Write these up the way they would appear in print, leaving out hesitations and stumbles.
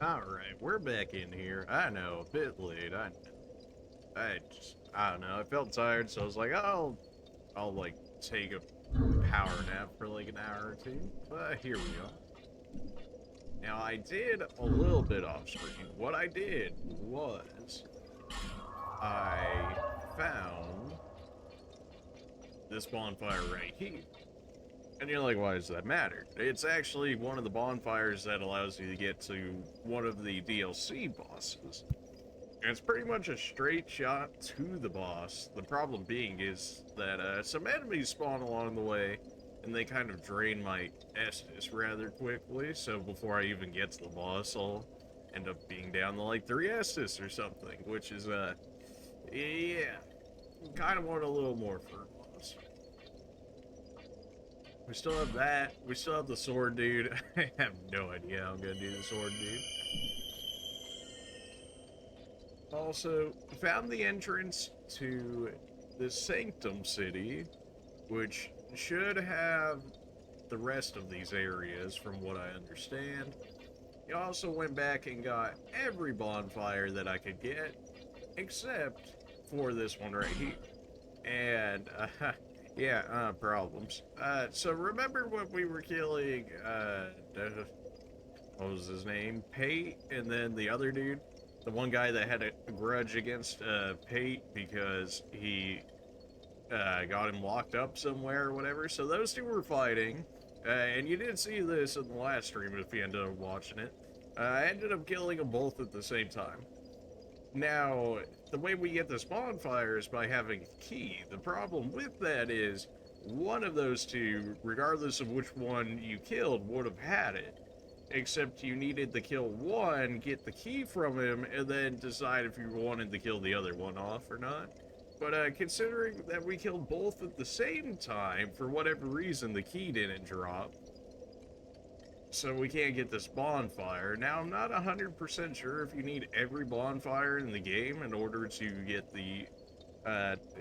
Alright, we're back in here. I know, a bit late. I don't know, I felt tired, so I was like, I'll like, take a power nap for like an hour or two. But here we are. Now, I did a little bit off screen. What I did was, I found this bonfire right here. And you're like, why does that matter? It's actually one of the bonfires that allows you to get to one of the DLC bosses. And it's pretty much a straight shot to the boss. The problem being is that some enemies spawn along the way, and they kind of drain my Estus rather quickly, so before I even get to the boss, I'll end up being down to like 3 Estus or something, which is, yeah, kind of want a little more for a boss. We still have that. We still have the sword dude. I have no idea how I'm gonna do the sword dude. Also, found the entrance to the Sanctum City, which should have the rest of these areas from what I understand. I also went back and got every bonfire that I could get, except for this one right here. And, yeah, problems. So remember when we were killing, what was his name? Pate, and then the other dude? The one guy that had a grudge against, Pate because he, got him locked up somewhere or whatever. So those two were fighting, and you did see this in the last stream if you ended up watching it. I ended up killing them both at the same time. Now, the way we get this bonfire is by having a key. The problem with that is, one of those two, regardless of which one you killed, would have had it. Except you needed to kill one, get the key from him, and then decide if you wanted to kill the other one off or not. But considering that we killed both at the same time, for whatever reason the key didn't drop, so we can't get this bonfire. Now, I'm not 100% sure if you need every bonfire in the game in order to get the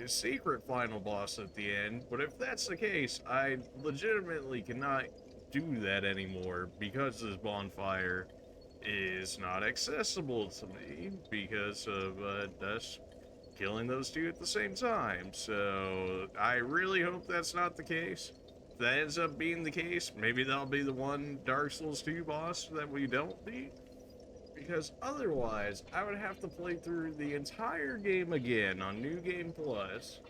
secret final boss at the end, but if that's the case, I legitimately cannot do that anymore because this bonfire is not accessible to me because of us killing those two at the same time. So I really hope that's not the case. If that ends up being the case, maybe that'll be the one Dark Souls 2 boss that we don't beat, because otherwise I would have to play through the entire game again on New Game Plus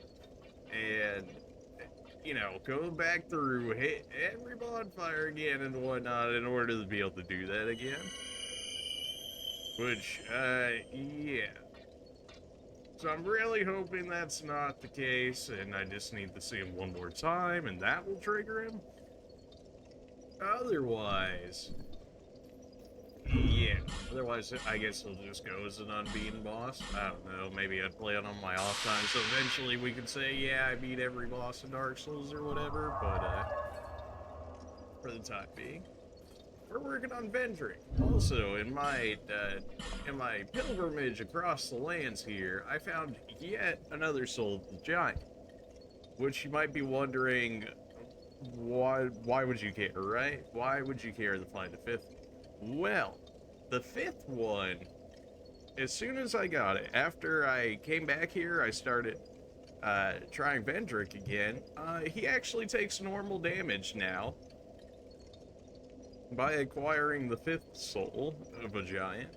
and, you know, go back through, hit every bonfire again and whatnot in order to be able to do that again. Which, yeah. So I'm really hoping that's not the case, and I just need to see him one more time, and that will trigger him. Otherwise, yeah. Otherwise, I guess he'll just go as an unbeaten boss. I don't know, maybe I'd play it on my off time, so eventually we could say, yeah, I beat every boss in Dark Souls or whatever, but, for the time being, we're working on Vendrick. Also, in my pilgrimage across the lands here, I found yet another soul of the giant, which you might be wondering, why would you care, right? Why would you care to find the fifth? Well, the fifth one, as soon as I got it, after I came back here, I started trying Vendrick again. He actually takes normal damage now by acquiring the fifth soul of a giant.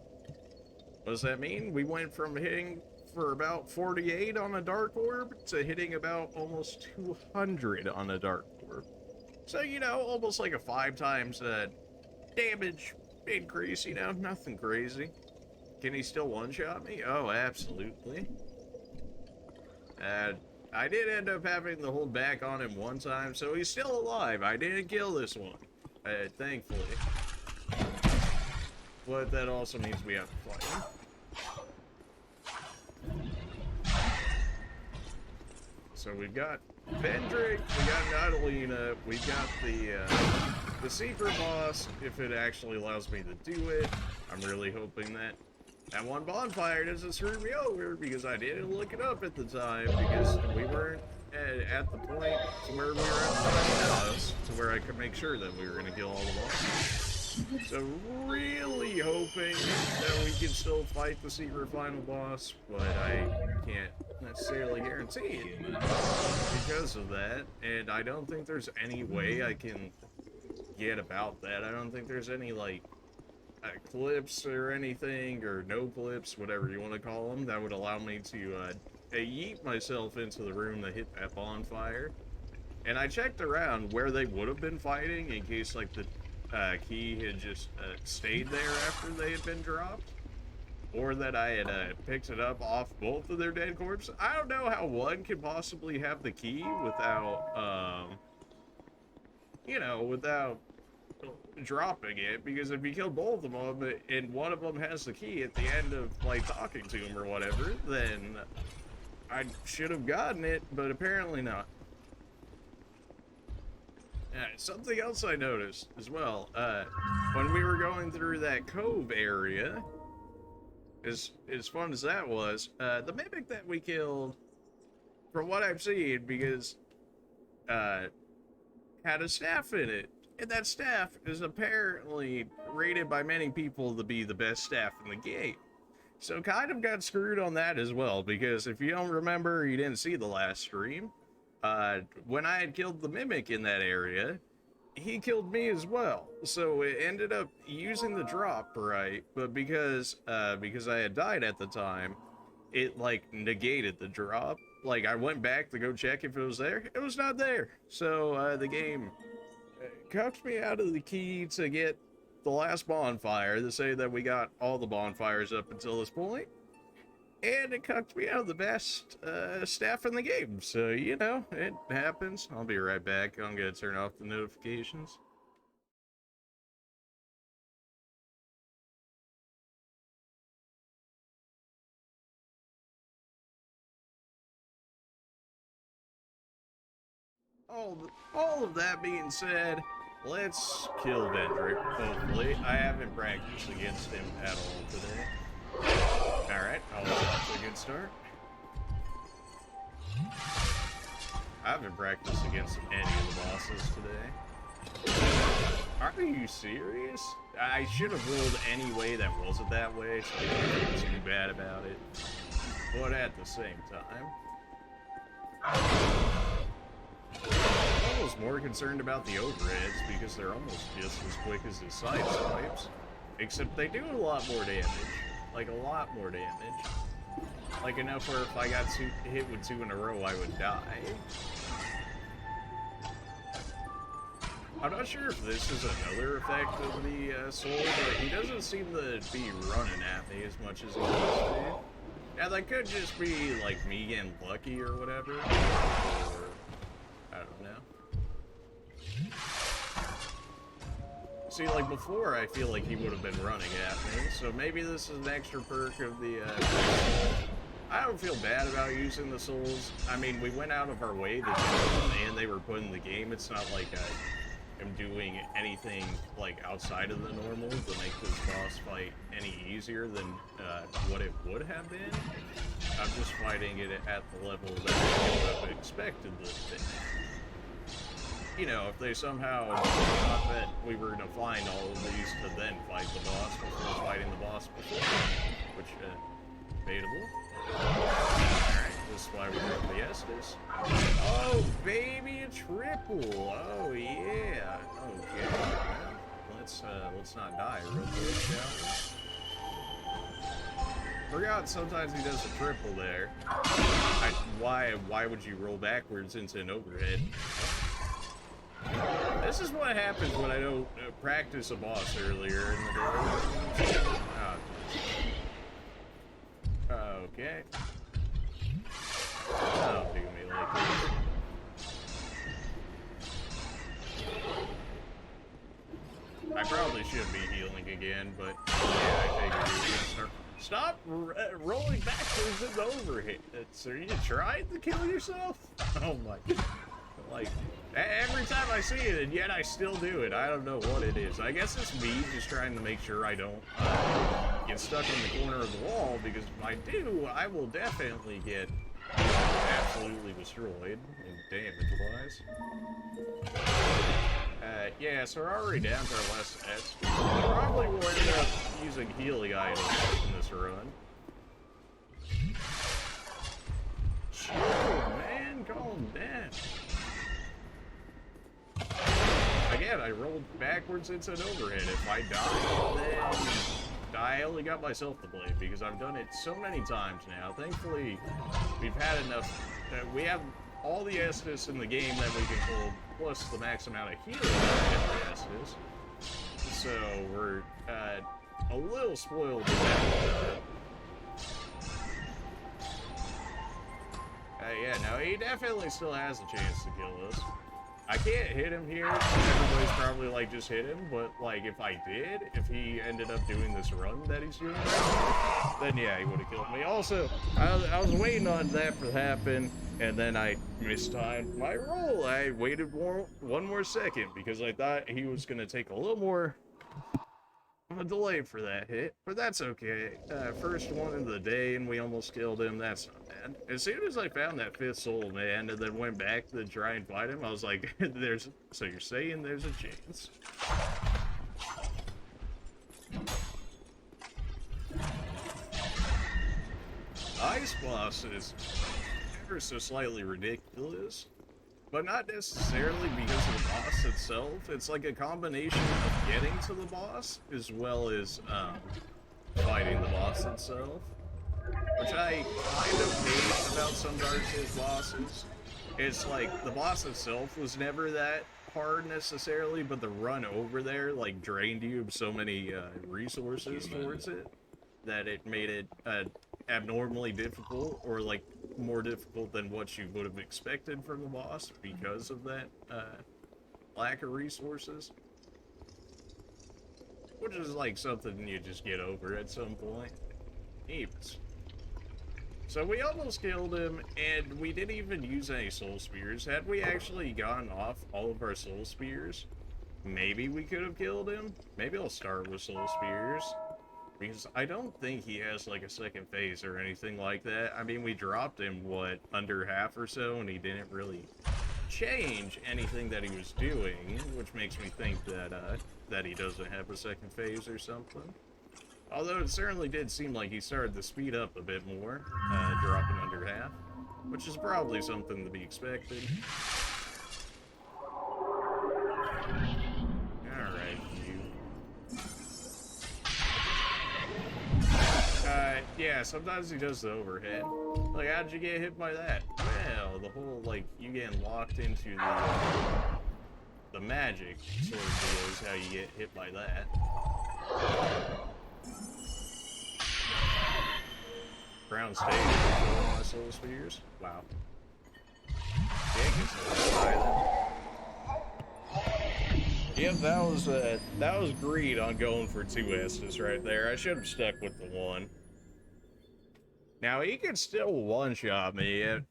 What does that mean? We went from hitting for about 48 on a dark orb to hitting about almost 200 on a dark orb. So, you know, almost like a 5 times damage increase, you know, nothing crazy. Can he still one-shot me? Oh, absolutely. I did end up having to hold back on him one time, so he's still alive. I didn't kill this one, thankfully. But that also means we have to fight him. So we've got Vendrick, we got Natalina, we've got the secret boss, if it actually allows me to do it. I'm really hoping that that one bonfire doesn't screw me over, because I didn't look it up at the time, because we weren't at the point to where we were at the boss, to where I could make sure that we were going to kill all the bosses. So really hoping that we can still fight the secret final boss, but I can't necessarily guarantee it because of that, and I don't think there's any way I can get about that. I don't think there's any, like, clips or anything, or no clips, whatever you want to call them, that would allow me to yeet myself into the room that hit that bonfire. And I checked around where they would have been fighting in case, like, the key had just stayed there after they had been dropped, or that I had picked it up off both of their dead corpses. I don't know how one could possibly have the key without, you know, without dropping it, because if you kill both of them and one of them has the key at the end of, like, talking to him or whatever, then I should have gotten it, but apparently not. Something else I noticed as well, when we were going through that cove area, as fun as that was, the mimic that we killed, from what I've seen, because had a staff in it, and that staff is apparently rated by many people to be the best staff in the game. So kind of got screwed on that as well, because if you don't remember, you didn't see the last stream, when I had killed the mimic in that area, he killed me as well. So it ended up using the drop, right? But because I had died at the time, it, like, negated the drop. Like, I went back to go check if it was there. It was not there. So the game cucked me out of the key to get the last bonfire, to say that we got all the bonfires up until this point. And it cucked me out of the best staff in the game. So, you know, it happens. I'll be right back. I'm gonna turn off the notifications. All of that being said, let's kill Vendrick, hopefully. I haven't practiced against him at all today. Alright, I'll off to a good start. I haven't practiced against any of the bosses today. Are you serious? I should have rolled any way that wasn't that way, so I didn't feel too bad about it. But at the same time, I'm almost more concerned about the overheads, because they're almost just as quick as his side swipes. Except they do a lot more damage. Like, a lot more damage. Like, enough where if I got hit with two in a row, I would die. I'm not sure if this is another effect of the soul, but he doesn't seem to be running at me as much as he used to. Yeah, that could just be, like, me getting lucky or whatever. Or, I don't know. See, like, before, I feel like he would have been running at me, so maybe this is an extra perk of the, I don't feel bad about using the souls. I mean, we went out of our way to do them, and they were put in the game. It's not like I am doing anything, like, outside of the normal to make this boss fight any easier than what it would have been. I'm just fighting it at the level that I would have expected this thing. You know, if they somehow thought that we were going to find all of these to then fight the boss before fighting the boss before, which, debatable. Alright, this is why we got the Estes. Oh, baby, a triple! Oh, yeah! Okay. Let's not die real quick, shall we? Forgot sometimes he does a triple there. Why would you roll backwards into an overhead? This is what happens when I don't practice a boss earlier in the day. Oh, okay. Don't do me like this. I probably should be healing again, but yeah, I figured you were gonna start. Stop rolling backwards in the overhead. Are you trying to kill yourself? Oh my god. Like, every time I see it, and yet I still do it. I don't know what it is. I guess it's me just trying to make sure I don't get stuck in the corner of the wall, because if I do, I will definitely get absolutely destroyed, damage-wise. Yeah, so we're already down to our last S. Probably will end up using healing items in this run. Chill, man, calm down. Again, I rolled backwards into an overhead. If I die, then I only got myself to blame because I've done it so many times now. Thankfully, we've had enough. We have all the Estus in the game that we can hold, plus the max amount of healing every Estus. So we're a little spoiled with that. Yeah, no, he definitely still has a chance to kill us. I can't hit him here. Everybody's probably like, just hit him. But like, if I did, if he ended up doing this run that he's doing right now, then yeah, he would have killed me. Also, I was waiting on that to happen, and then I mistimed my roll. I waited one more second because I thought he was going to take a little more of a delay for that hit, but that's okay. First one of the day, and we almost killed him. That's not bad. As soon as I found that 5th soul, man, and then went back to try and fight him, I was like, so you're saying there's a chance. Ice boss is ever so slightly ridiculous, but not necessarily because of the boss itself. It's like a combination of getting to the boss as well as fighting the boss itself, which I kind of hate about some Dark Souls bosses. It's like the boss itself was never that hard necessarily, but the run over there like drained you of so many resources towards it that it made it abnormally difficult, or like more difficult than what you would have expected from the boss because of that lack of resources, which is like something you just get over at some point. Anyways, so we almost killed him, and we didn't even use any soul spears. Had we actually gotten off all of our soul spears, maybe we could have killed him. Maybe I'll start with soul spears, because I don't think he has like a second phase or anything like that. I mean, we dropped him, what, under half or so, and he didn't really change anything that he was doing, which makes me think that that he doesn't have a second phase or something. Although it certainly did seem like he started to speed up a bit more, dropping under half, which is probably something to be expected. Alright, you. Yeah, sometimes he does the overhead. Like, how'd you get hit by that? Well, the whole, like, you getting locked into the magic sort of deal is how you get hit by that. Ground stage for my soul spheres. Wow. Yeah, it gets a little high then. Yep, that was greed on going for 2 S's right there. I should have stuck with the 1. Now he could still one-shot me at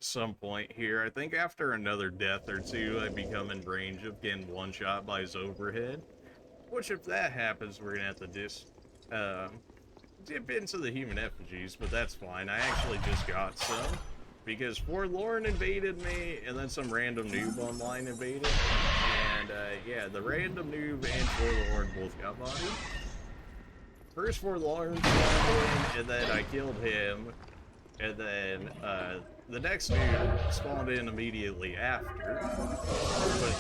some point here. I think after another death or 2, I become in range of getting one-shot by his overhead. Which, if that happens, we're gonna have to dip into the human effigies, but that's fine. I actually just got some, because Forlorn invaded me, and then some random noob online invaded, and yeah, the random noob and Forlorn both got bodied. First Forlorn spawned in, and then I killed him, and then the next noob spawned in immediately after, but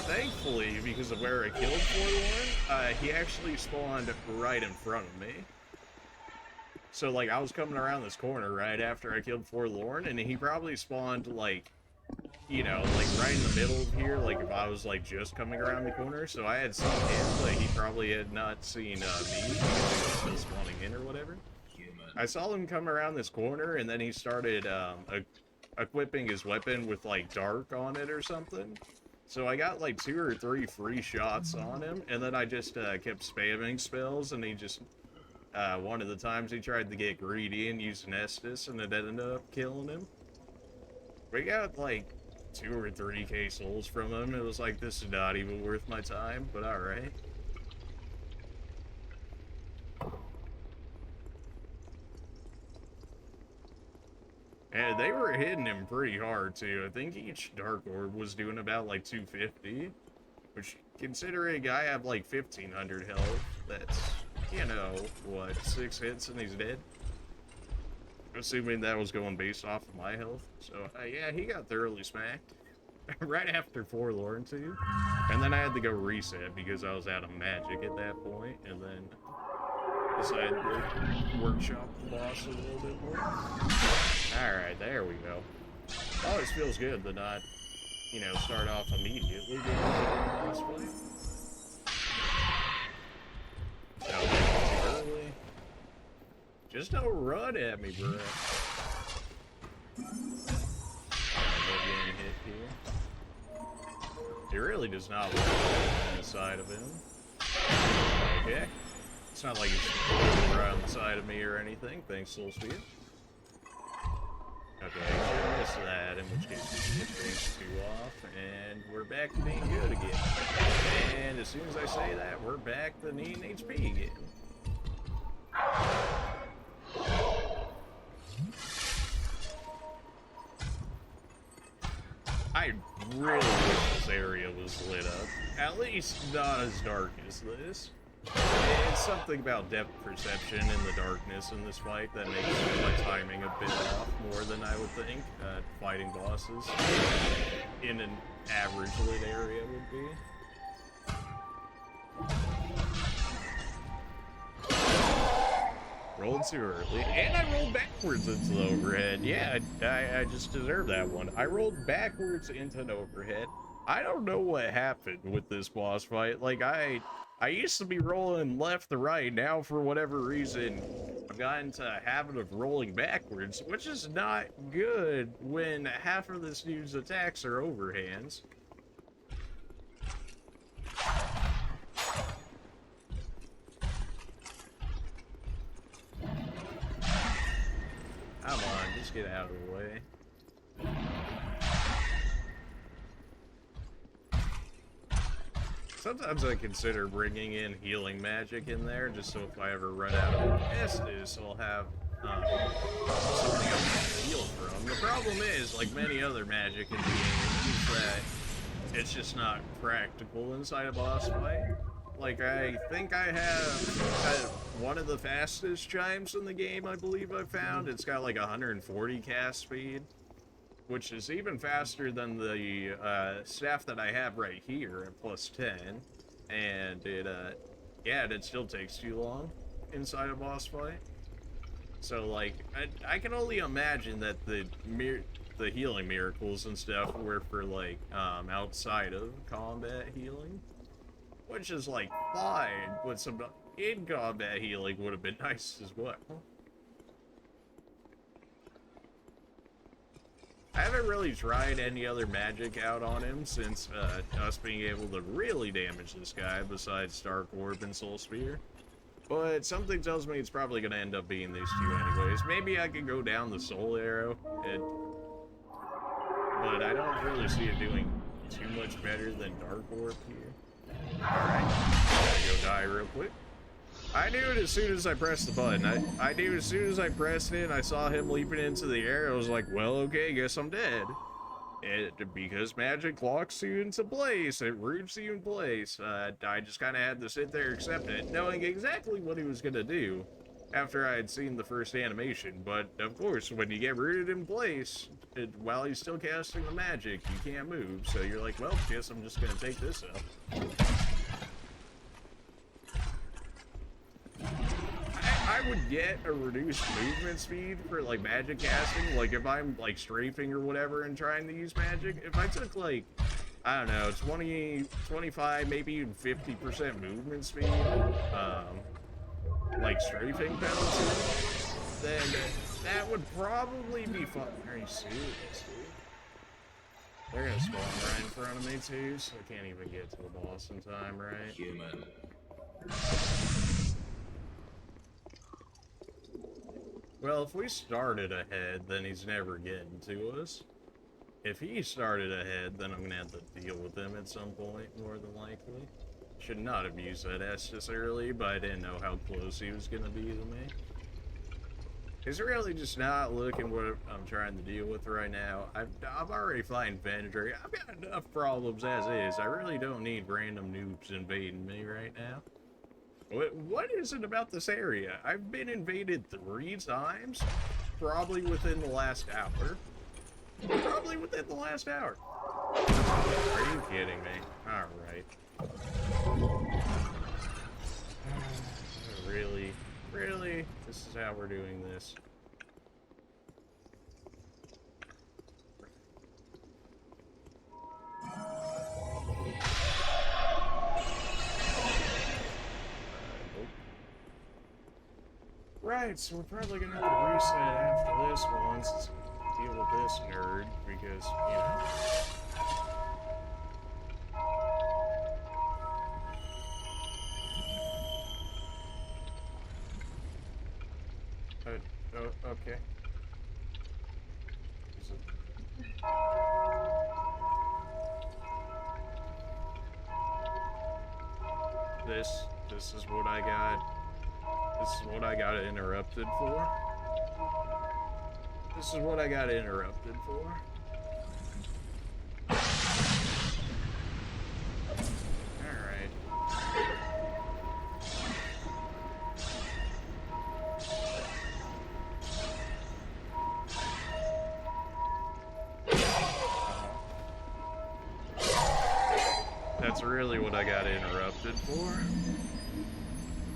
thankfully, because of where I killed Forlorn, he actually spawned right in front of me. So, like, I was coming around this corner right after I killed Forlorn, and he probably spawned, like, you know, like, right in the middle of here, like, if I was, like, just coming around the corner. So I had seen him, but he probably had not seen me, because he was still spawning in or whatever. I saw him come around this corner, and then he started equipping his weapon with, like, dark on it or something. So I got, like, 2 or 3 free shots on him, and then I just kept spamming spells, and he just... one of the times he tried to get greedy and use an Estus, and it ended up killing him. We got like 2 or 3k souls from him. It was like, this is not even worth my time, but alright. And they were hitting him pretty hard too. I think each Dark Orb was doing about like 250. Which, considering I have like 1500 health, that's, you know, what, 6 hits and he's dead? Assuming that was going based off of my health. So, yeah, he got thoroughly smacked. Right after Forlorn, too. And then I had to go reset because I was out of magic at that point, and then decided to workshop the boss a little bit more. Alright, there we go. Always feels good to not, you know, start off immediately with the boss fight. No, too early. Just don't run at me, bro. Hit here. He really does not want to on the side of him. Okay. It's not like he's right on the side of me or anything. Thanks, Soul Speed. Okay, should miss that, in which case we get these two off, and we're back to being good again. And as soon as I say that, we're back to needing HP again. I really wish this area was lit up. At least not as dark as this. It's something about depth perception in the darkness in this fight that makes my timing a bit off more than I would think fighting bosses in an average lit area would be. Rolled too early, and I rolled backwards into the overhead. Yeah, I just deserved that one. I rolled backwards into an overhead. I don't know what happened with this boss fight. Like, I used to be rolling left to right. Now, for whatever reason, I've gotten into a habit of rolling backwards, which is not good when half of this dude's attacks are overhands. Come on, just get out of the way. Sometimes I consider bringing in healing magic in there, just so if I ever run out of Estus, I'll have something else to heal from. The problem is, like many other magic in the game, is that it's just not practical inside a boss fight. Like, I think I have one of the fastest chimes in the game, I believe I found. It's got like 140 cast speed, which is even faster than the staff that I have right here at plus 10. And it, yeah, it still takes too long inside a boss fight. So, like, I can only imagine that the healing miracles and stuff were for, like, outside of combat healing. Which is, like, fine, but some in-combat healing would have been nice as well. I haven't really tried any other magic out on him since us being able to really damage this guy besides Dark Orb and Soul Spear. But something tells me it's probably going to end up being these two anyways. Maybe I could go down the Soul Arrow, but I don't really see it doing too much better than Dark Orb here. Alright, gotta go die real quick. I knew it as soon as I pressed the button. I knew as soon as I pressed it and I saw him leaping into the air, I was like, well, okay, guess I'm dead. Because magic locks you into place, it roots you in place. I just kind of had to sit there and accept it, knowing exactly what he was going to do after I had seen the first animation. But, of course, when you get rooted in place, while he's still casting the magic, you can't move. So you're like, well, guess I'm just going to take this out. I would get a reduced movement speed for, like, magic casting. Like, if I'm, like, strafing or whatever and trying to use magic. If I took, like, I don't know, 20, 25, maybe even 50% movement speed, like, strafing penalty, then that would probably be fun. Are you serious, dude? They're gonna spawn right in front of me, too, so I can't even get to the boss in time, right? Human. Well, if we started ahead, then he's never getting to us. If he started ahead, then I'm gonna have to deal with him at some point, more than likely. Should not have used that Estus early, but I didn't know how close he was gonna be to me. It's really just not looking what I'm trying to deal with right now. I'm already fighting Vendrick. I've got enough problems as is. I really don't need random noobs invading me right now. What is it about this area? I've been invaded 3 times, probably within the last hour. Probably within the last hour. Are you kidding me? Alright. Really? Really? This is how we're doing this. Nope. Right, so we're probably gonna have to reset after this one. Deal with this nerd, because, you know. Oh, okay. This is what I got. This is what I got interrupted for. This is what I got interrupted for. Alright. That's really what I got interrupted for.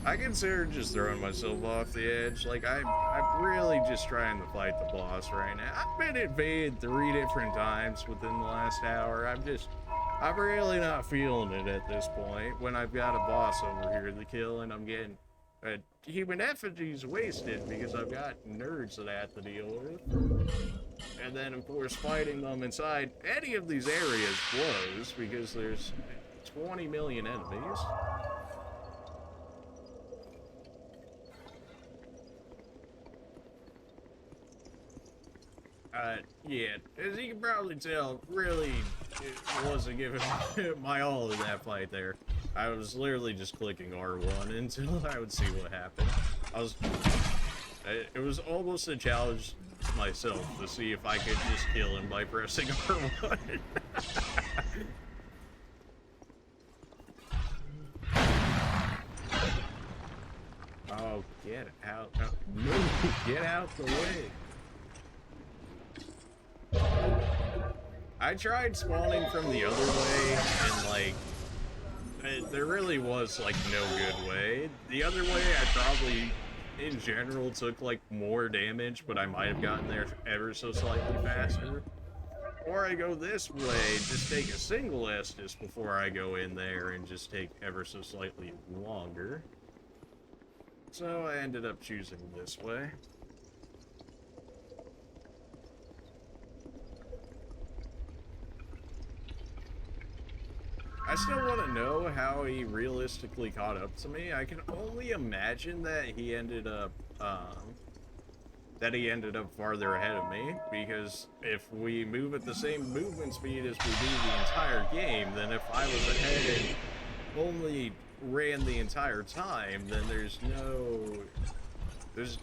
I consider just throwing myself off the edge. Like, I'm really just trying to fight the boss right now. I've been invaded 3 different times within the last hour. I'm really not feeling it at this point when I've got a boss over here to kill and I'm getting human effigies wasted because I've got nerds that I have to deal with. And then, of course, fighting them inside any of these areas blows because there's 20 million enemies. Yeah, as you can probably tell, really, it wasn't giving my all in that fight there. I was literally just clicking R1 until I would see what happened. It was almost a challenge to myself to see if I could just kill him by pressing R1. Oh, get out. Move, get out the way. I tried spawning from the other way, and, like, there really was, like, no good way. The other way, I probably, in general, took, like, more damage, but I might have gotten there ever so slightly faster. Or I go this way, just take a single Estus before I go in there, and just take ever so slightly longer. So I ended up choosing this way. I still want to know how he realistically caught up to me. I can only imagine that he ended up farther ahead of me, because if we move at the same movement speed as we do the entire game, then if I was ahead and only ran the entire time, then there's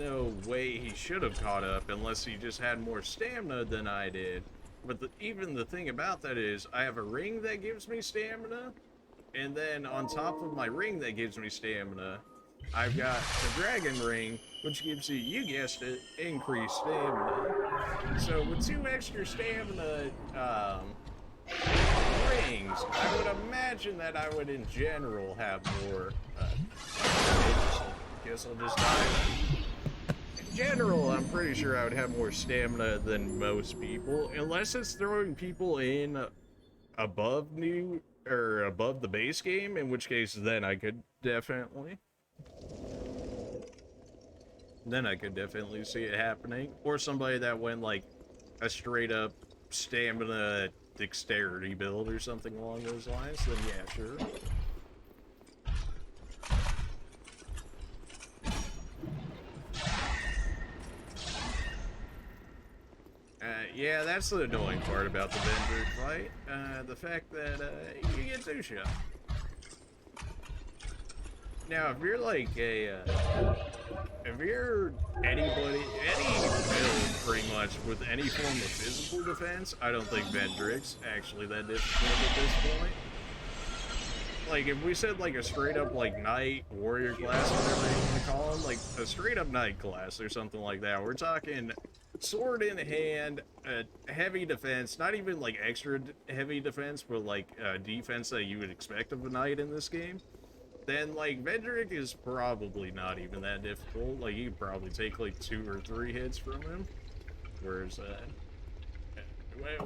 no way he should have caught up unless he just had more stamina than I did. But even the thing about that is, I have a ring that gives me stamina, and then on top of my ring that gives me stamina, I've got the dragon ring, which gives you guessed it, increased stamina. So with 2 extra stamina rings, I would imagine that I would in general have more, guess I'll just die. In general, I'm pretty sure I would have more stamina than most people, unless it's throwing people in above the base game, in which case then I could definitely see it happening. Or somebody that went like a straight up stamina dexterity build or something along those lines, then yeah, sure. Yeah, that's the annoying part about the Vendrick fight. The fact that you get 2 shot. Now, if you're like if you're anybody, any build pretty much with any form of physical defense, I don't think Vendrick's actually that difficult at this point. Like, if we said like a straight up like knight, warrior class, whatever you want to call them, like a straight up knight class or something like that, we're talking sword in hand, heavy defense, not even like extra heavy defense, but like defense that you would expect of a knight in this game. Then like Vendrick is probably not even that difficult. Like you could probably take like 2 or 3 hits from him. Whereas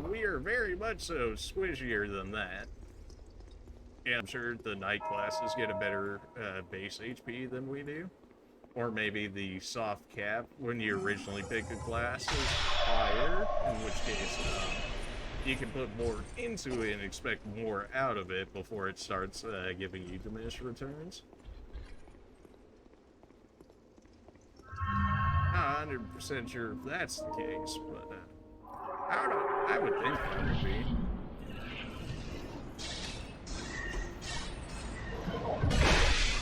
we are very much so squishier than that. Yeah, I'm sure the knight classes get a better base HP than we do. Or maybe the soft cap when you originally pick a class is higher, in which case you can put more into it and expect more out of it before it starts giving you diminished returns. Not 100% sure if that's the case, but I would think that would be.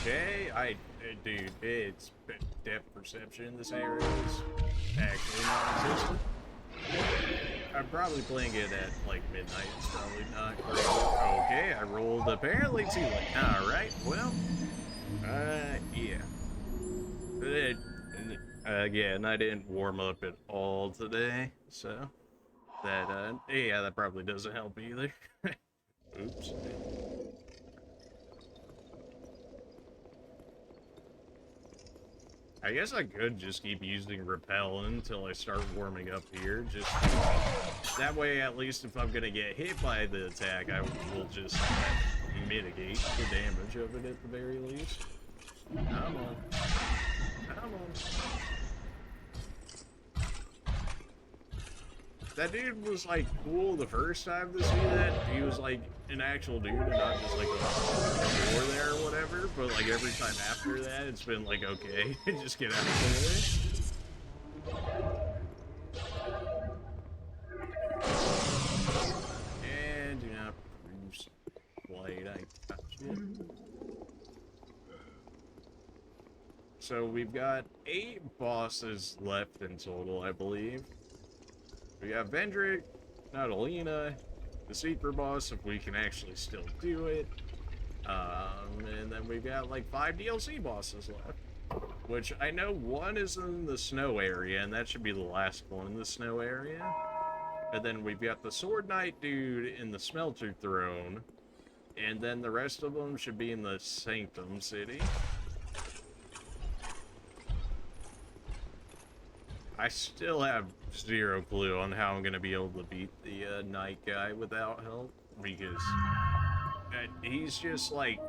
Okay, dude, it's depth perception in this area is actually non-existent. I'm probably playing it at like midnight. It's probably not great. Okay, I rolled apparently too late. Alright, well, yeah. Again, I didn't warm up at all today, so that, yeah, that probably doesn't help either. Oops. I guess I could just keep using repel until I start warming up here. Just that way, at least if I'm gonna get hit by the attack, I will just mitigate the damage of it at the very least. Come on. Come on. That dude was like cool the first time to see that. He was like an actual dude and not just like a war there or whatever. But like every time after that, it's been like, okay, just get out of the way. And do not produce light. I touched it. So we've got 8 bosses left in total, I believe. We got Vendrick, Natalina, the secret boss, if we can actually still do it. And then we've got like 5 DLC bosses left. Which I know one is in the snow area, and that should be the last one in the snow area. And then we've got the Sword Knight dude in the Smelter Throne. And then the rest of them should be in the Sanctum City. I still have 0 clue on how I'm going to be able to beat the Knight guy without help, because he's just like,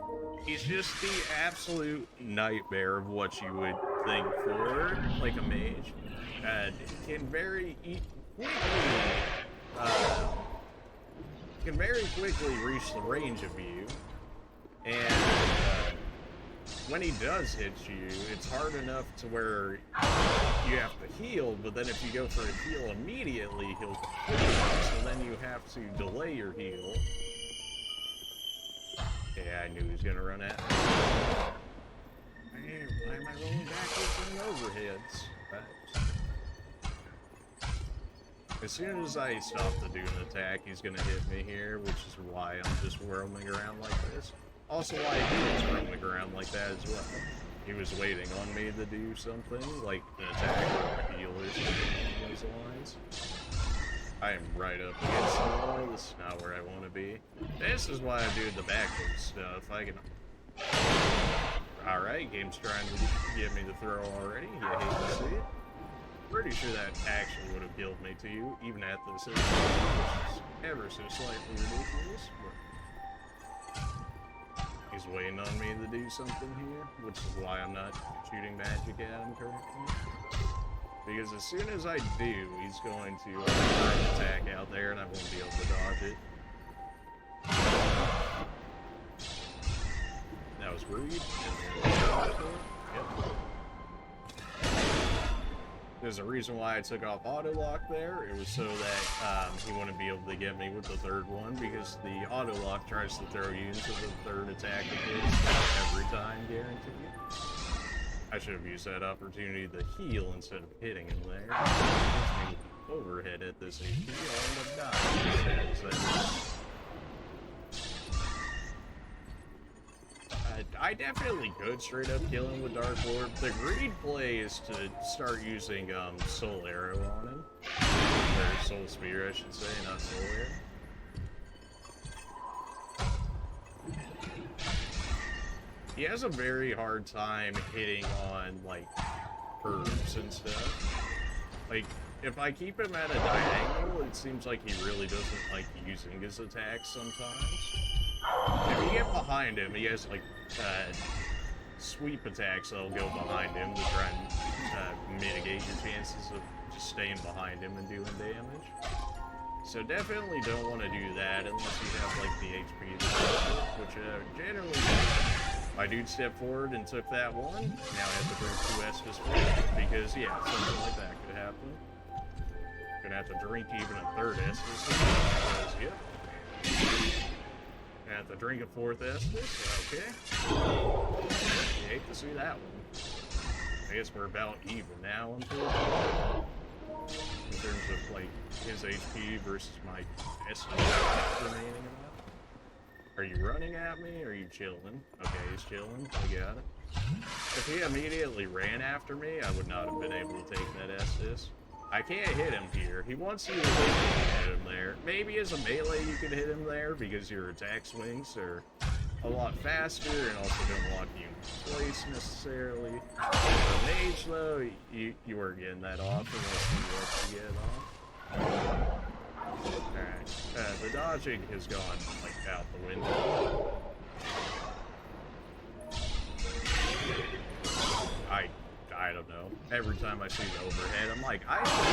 he's just the absolute nightmare of what you would think for, like, a mage. Can very quickly reach the range of you, and when he does hit you, it's hard enough to where you have to heal, but then if you go for a heal immediately, he'll kill you, so then you have to delay your heal. Yeah, I knew he was gonna run at me. Man, why am I rolling backwards and overheads? As soon as I stop to do an attack, he's gonna hit me here, which is why I'm just roaming around like this. Also why he was roaming around like that as well. He was waiting on me to do something, like an attack or a heal or something along those lines. I am right up against the wall. This is not where I want to be. This is why I'm doing the backwards stuff. I can... Alright, game's trying to get me to throw already. You hate to see it. Pretty sure that actually would have killed me too, even at the system, which is ever so slightly ridiculous. But he's waiting on me to do something here, which is why I'm not shooting magic at him currently. Because as soon as I do, he's going to throw an attack out there and I won't be able to dodge it. That was rude. Yep. There's a reason why I took off auto lock there. It was so that he wouldn't be able to get me with the third one, because the auto lock tries to throw you into the third attack of his every time, guaranteed. I should have used that opportunity to heal instead of hitting him there. Overhead at this HP, I'll end up dying. I definitely could straight up kill him with Dark Orb. The greed play is to start using Soul Arrow on him. Or Soul Spear, I should say, not Soul Arrow. He has a very hard time hitting on, like, herbs and stuff. Like, if I keep him at a diagonal, it seems like he really doesn't like using his attacks sometimes. If you get behind him, he has, like, sweep attacks that'll go behind him to try and mitigate your chances of just staying behind him and doing damage. So definitely don't want to do that unless you have, like, the HP to do it, which generally my dude stepped forward and took that one. Now I have to drink 2 Estus for it, because, yeah, something like that could happen. Gonna have to drink even a 3rd Estus, because, yep. Gonna have to drink a 4th Estus, okay. You hate to see that one. I guess we're about even now, unfortunately. In terms of, like, his HP versus my Estus remaining in that. Are you running at me, or are you chilling? Okay, he's chilling. I got it. If he immediately ran after me, I would not have been able to take that Estus. I can't hit him here. He wants you to hit him there. Maybe as a melee you could hit him there, because your attack swings are a lot faster and also don't lock you in place necessarily. For mage, though, you weren't getting that off unless you let you get off. Alright, the dodging has gone, like, out the window. I don't know. Every time I see the overhead, I'm like, I should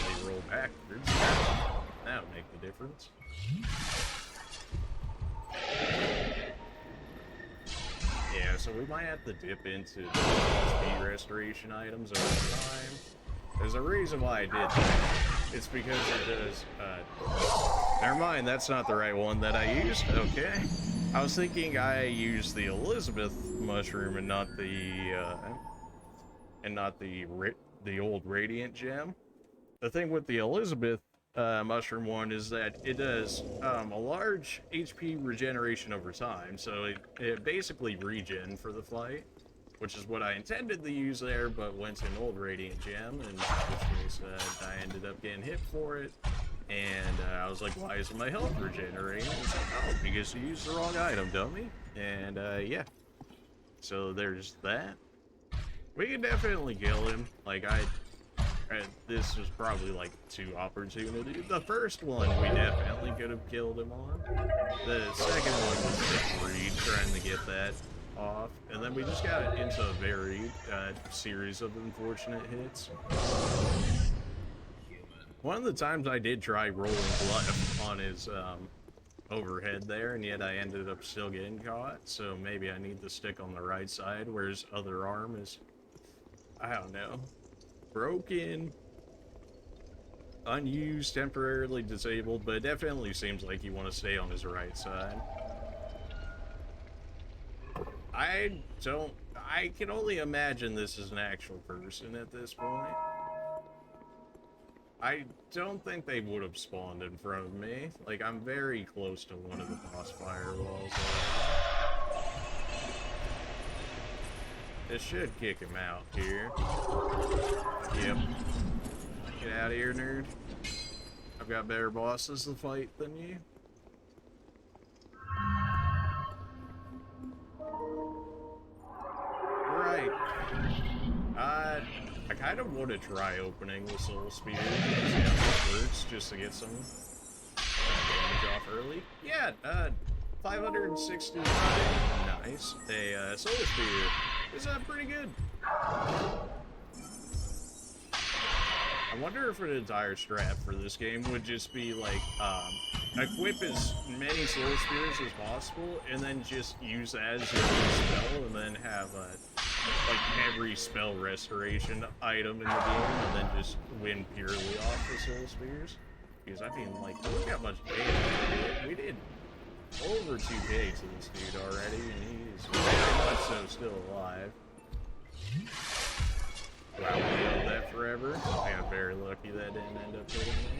definitely roll backwards. That would make the difference. Yeah, so we might have to dip into the speed restoration items over time. There's a reason why I did that. It's because it does, never mind, that's not the right one that I used. Okay. I was thinking I used the Elizabeth mushroom and not the old Radiant gem. The thing with the Elizabeth mushroom one is that it does a large HP regeneration over time, so it basically regen for the fight, which is what I intended to use there, but went to an old Radiant gem, and in which case I ended up getting hit for it, and I was like, why isn't my health regenerating? It's like, oh, because you used the wrong item, dummy. And yeah, so there's that. We can definitely kill him. Like, this was probably like 2 opportunities. The first one we definitely could have killed him on. The second one was just greed, trying to get that off. And then we just got into a very series of unfortunate hits. One of the times I did try rolling blood on his overhead there, and yet I ended up still getting caught. So maybe I need to stick on the right side, where his other arm is, I don't know, broken, unused, temporarily disabled, but it definitely seems like you want to stay on his right side. I can only imagine this is an actual person at this point. I don't think they would have spawned in front of me. Like, I'm very close to one of the boss firewalls already. This should kick him out here. Yep. Get out of here, nerd. I've got better bosses to fight than you. Right. I kind of want to try opening the Soul Spear, see how this works, just to get some damage off early. Yeah, 569. Nice. A Soul Spear is pretty good. I wonder if an entire strat for this game would just be like, equip as many Soul Spears as possible, and then just use that as your spell, and then have like every spell restoration item in the game and then just win purely off the soul spears. Because I mean, like, look how much damage we did. Over 2k to this dude already, and he's very much so still alive. Wow, we held that forever. I got very lucky that didn't end up hitting me.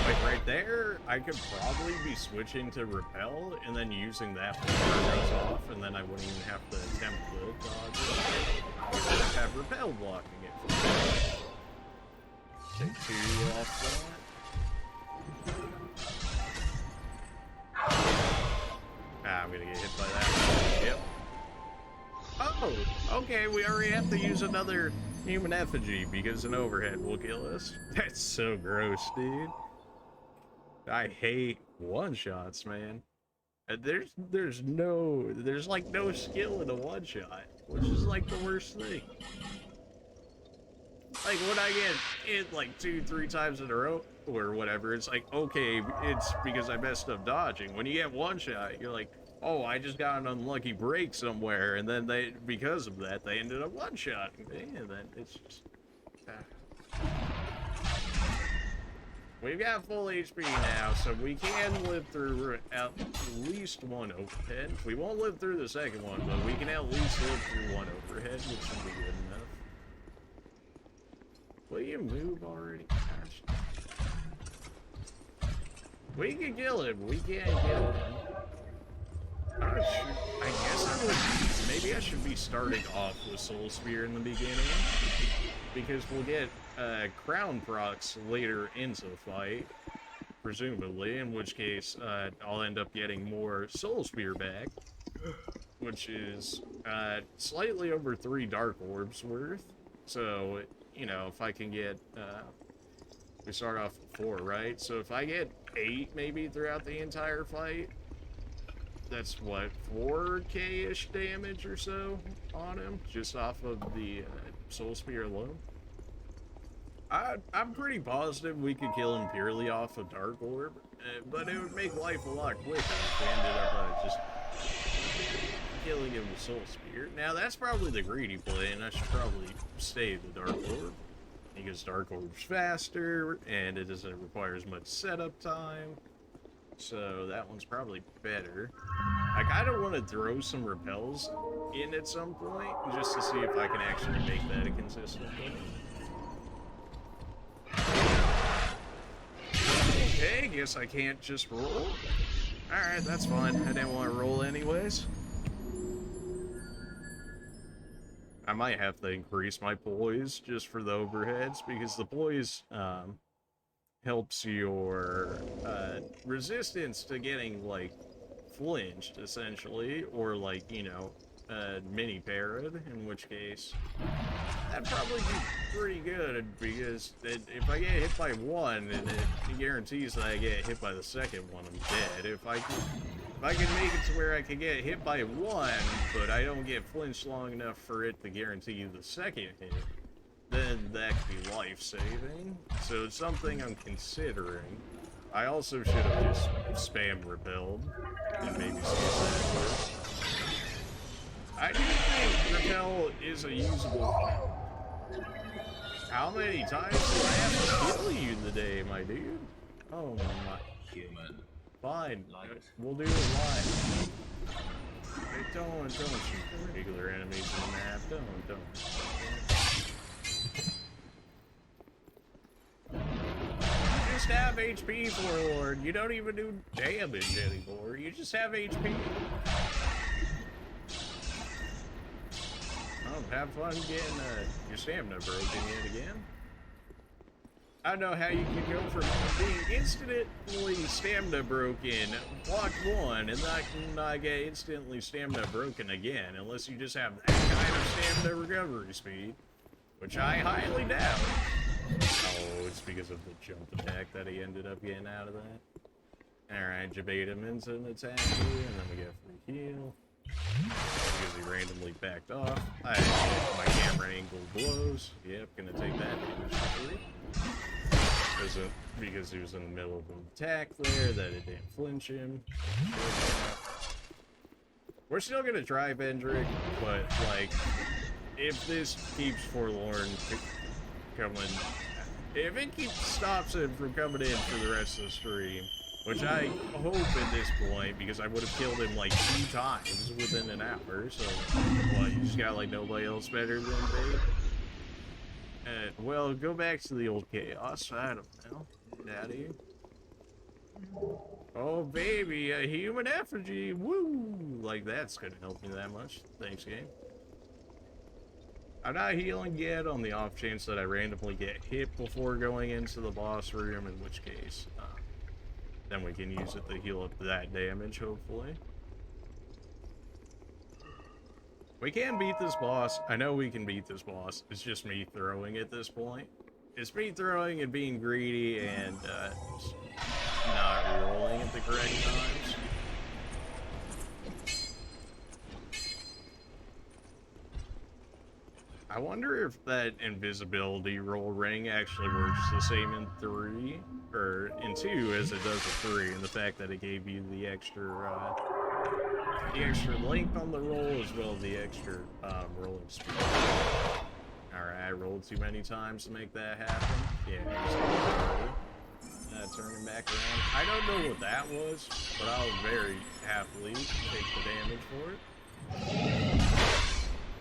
Like right there, I could probably be switching to repel and then using that before it goes off, and then I wouldn't even have to attempt the dodge. I would just have repel blocking it. Take 2 off that. I'm gonna get hit by that. Yep. Oh, okay, we already have to use another human effigy because an overhead will kill us. That's so gross, dude. I hate one-shots, man. There's like no skill in a one-shot, which is like the worst thing. Like, when I get hit like 2-3 times in a row or whatever, it's like, okay, it's because I messed up dodging. When you get one shot, you're like, oh, I just got an unlucky break somewhere, and then because of that, they ended up one-shotting me, and then it's just... We've got full HP now, so we can live through at least one overhead. We won't live through the second one, but we can at least live through one overhead, which should be good enough. Will you move already? Gosh. We can kill him. We can't kill him. I guess maybe I should be starting off with Soul Spear in the beginning, because we'll get crown procs later into the fight, presumably, in which case I'll end up getting more Soul Spear back, which is slightly over 3 Dark Orbs worth. So, you know, if I can get, we start off with 4, right? So if I get 8 maybe throughout the entire fight, that's what, 4k-ish damage or so on him, just off of the Soul Spear alone. I'm pretty positive we could kill him purely off of Dark Orb, but it would make life a lot quicker if we ended up just killing him with Soul Spear. Now, that's probably the greedy play, and I should probably stay the Dark Orb, because Dark Orb's faster, and it doesn't require as much setup time, so that one's probably better. I kind of want to throw some repels in at some point, just to see if I can actually make that a consistent thing. Okay, guess I can't just roll. Alright, that's fine. I didn't want to roll anyways. I might have to increase my poise just for the overheads, because the poise helps your resistance to getting, like, flinched, essentially, or, like, you know, mini parried, in which case that'd probably be pretty good, because if I get hit by one, and it guarantees that I get hit by the second one, I'm dead. If I can make it to where I can get hit by one, but I don't get flinched long enough for it to guarantee you the second hit, then that could be life-saving. So it's something I'm considering. I also should have just spam repelled, and maybe see if that works. I do think repel is a usable... How many times do I have to kill you today, my dude? Oh my... Human. Fine, we'll do it live. Hey, don't shoot the regular enemies in the map. Don't. You just have HP, Warlord. You don't even do damage anymore. You just have HP. Oh, have fun getting your stamina broken yet again. I don't know how you can go from being instantly stamina broken, block 1, and not get instantly stamina broken again, unless you just have that kind of stamina recovery speed, which I highly doubt. Oh, it's because of the jump attack that he ended up getting out of that. Alright, Jabate him into an attack here, and then we get free heal. Because he randomly backed off. I my camera angle blows. Yep, gonna take that damage for free. Isn't because he was in the middle of an attack there that it didn't flinch him. We're still gonna try Vendrick, but like, if this keeps Forlorn coming, if it stops him from coming in for the rest of the stream, which I hope at this point, because I would have killed him like 2 times within an hour, so, well, you just got like nobody else better than me. Well, go back to the old chaos. I don't know. Daddy. Oh, baby, a human effigy. Woo! Like, that's gonna help me that much. Thanks, game. I'm not healing yet on the off chance that I randomly get hit before going into the boss room, in which case, then we can use it to heal up that damage, hopefully. We can beat this boss. I know we can beat this boss. It's just me throwing at this point. It's me throwing and being greedy and not rolling at the correct times. I wonder if that invisibility roll ring actually works the same in 3, or in 2 as it does in 3, and the fact that it gave you the extra length on the roll as well as the extra rolling speed. Alright, I rolled too many times to make that happen. Yeah, turning back around. I don't know what that was, but I'll very happily take the damage for it.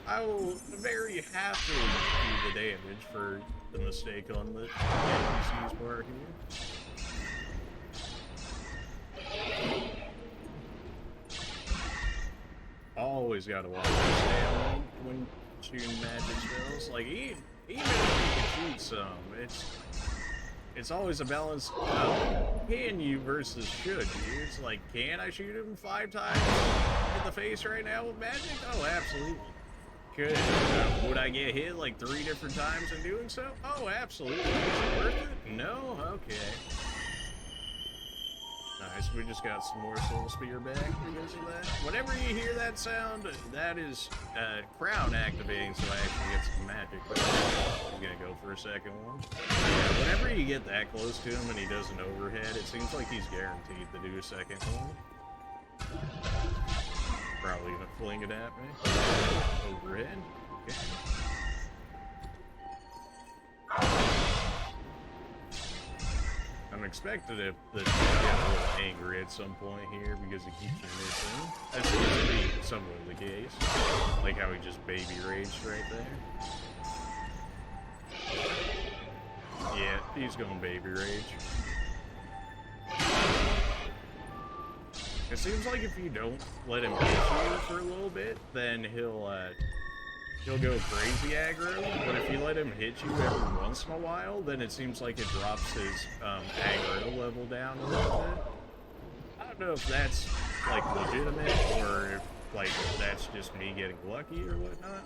I will very happily do the damage for the mistake on the NPC's part here. Always gotta watch the stamina when shooting magic spells. Like, even if you can shoot some, it's always a balance of can you versus should you. It's like, can I shoot him 5 times in the face right now with magic? Oh, absolutely. Could. Would I get hit like 3 different times in doing so? Oh, absolutely. Is it worth it? No? Okay. Nice, we just got some more soul spear back because of that. Whenever you hear that sound, that is crown activating, so I actually get some magic. But I'm gonna go for a second one. Yeah, whenever you get that close to him and he does an overhead, it seems like he's guaranteed to do a second one. Probably gonna fling it at me. Overhead. Okay. I'm expected it to get a little angry at some point here because it keeps you missing. That seems to be somewhat the case. Like how he just baby raged right there. Yeah, he's going baby rage. It seems like if you don't let him hit you for a little bit, then he'll go crazy aggro, but if you let him hit you every once in a while, then it seems like it drops his aggro level down a little bit. I don't know if that's, like, legitimate, or if, like, that's just me getting lucky or whatnot.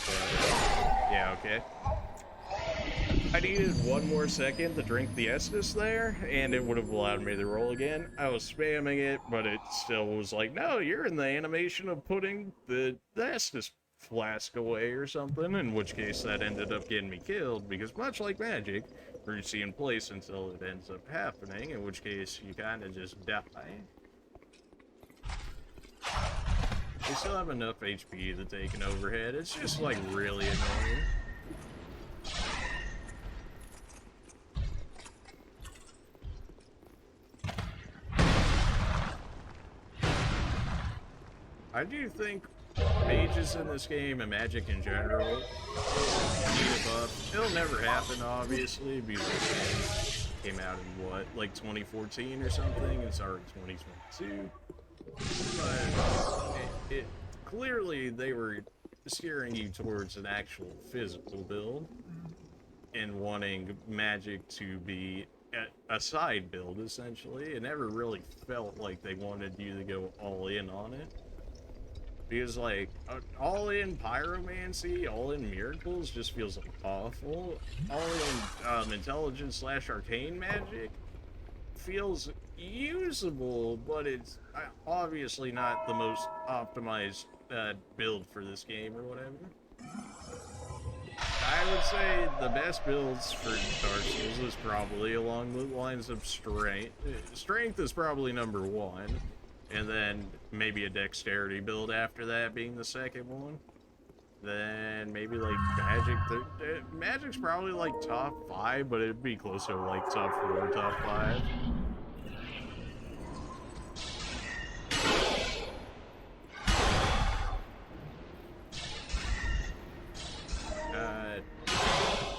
But, yeah, okay. I needed 1 more second to drink the Estus there, and it would have allowed me to roll again. I was spamming it, but it still was like, no, you're in the animation of putting the Estus flask away or something, in which case that ended up getting me killed, because much like magic, you see in place until it ends up happening, in which case you kind of just die. We still have enough HP to take an overhead. It's just like really annoying. I do think mages in this game and magic in general need a buff. It'll never happen, obviously, because this game came out in what, like 2014 or something? It's already 2022. But it clearly they were steering you towards an actual physical build and wanting magic to be a side build, essentially. It never really felt like they wanted you to go all in on it. Because, like, all-in pyromancy, all-in miracles just feels awful. All-in intelligence/arcane magic feels usable, but it's obviously not the most optimized build for this game or whatever. I would say the best builds for Dark Souls is probably along the lines of strength. Strength is probably number one, and then maybe a dexterity build after that being the second one. Then maybe like magic. Magic's probably like top 5, but it'd be closer to like top 4, top 5.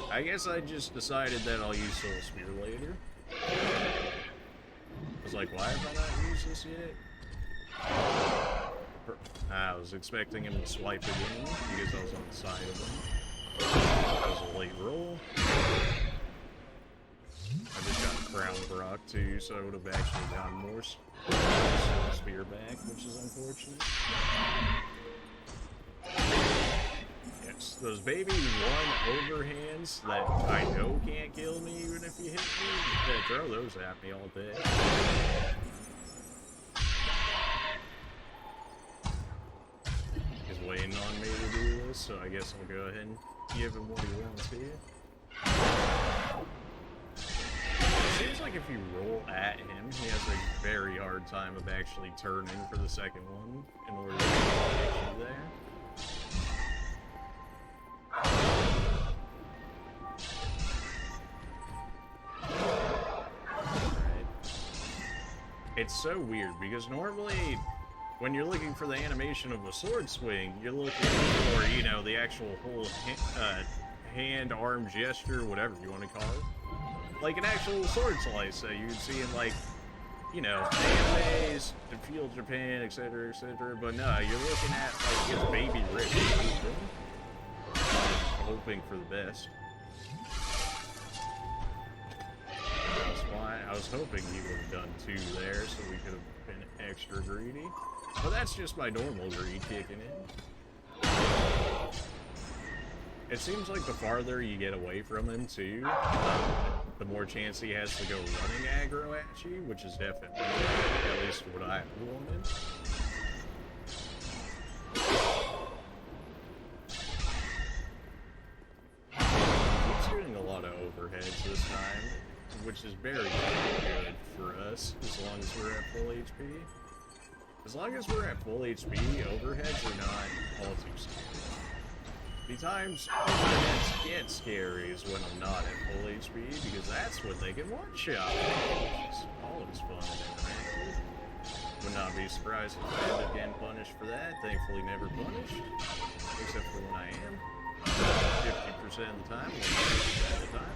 I guess I just decided that I'll use Soul Spear later. I was like, why have I not used this yet? I was expecting him to swipe again because I was on the side of him. That was a late roll. I just got Crown Brock too, so I would have actually gotten more Soul Spear back, which is unfortunate. Yes, those baby one overhands that I know can't kill me even if you hit me, you can throw those at me all day. He's waiting on me to do this, so I guess I'll go ahead and give him what he wants here. It seems like if you roll at him, he has a very hard time of actually turning for the second one in order to get you there. It's so weird because normally when you're looking for the animation of a sword swing, you're looking for, you know, the actual whole hand, arm gesture, whatever you want to call it. Like an actual sword slice that you'd see in, like, you know, animes, the Feudal Japan, etc., etc. But no, you're looking at, like, his baby wrist. Hoping for the best. I was hoping he would have done 2 there, so we could have been extra greedy. But that's just my normal greed kicking in. It seems like the farther you get away from him, too, the more chance he has to go running aggro at you, which is definitely at least what I wanted. He's doing a lot of overheads this time, which is very good for us, as long as we're at full HP. As long as we're at full HP, overheads are not all too scary. The times overheads get scary is when I'm not at full HP, because that's when they can one-shot, which is always fun and interactive. Would not be surprised if I end up getting punished for that. Thankfully never punished, except for when I am. 50% of the time, 100% of the time.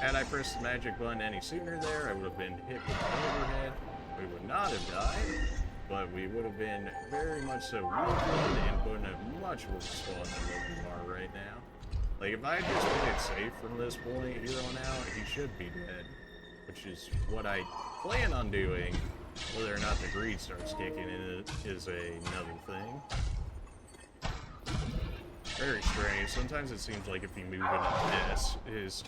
Had I pressed the magic button any sooner there, I would have been hit with an overhead. We would not have died, but we would have been very much so weakened and put in a much worse spot than what we are right now. Like, if I had just played safe from this point here on out, he should be dead, which is what I plan on doing. Whether or not the greed starts kicking in is another thing. Very strange. Sometimes it seems like if you move in a S, his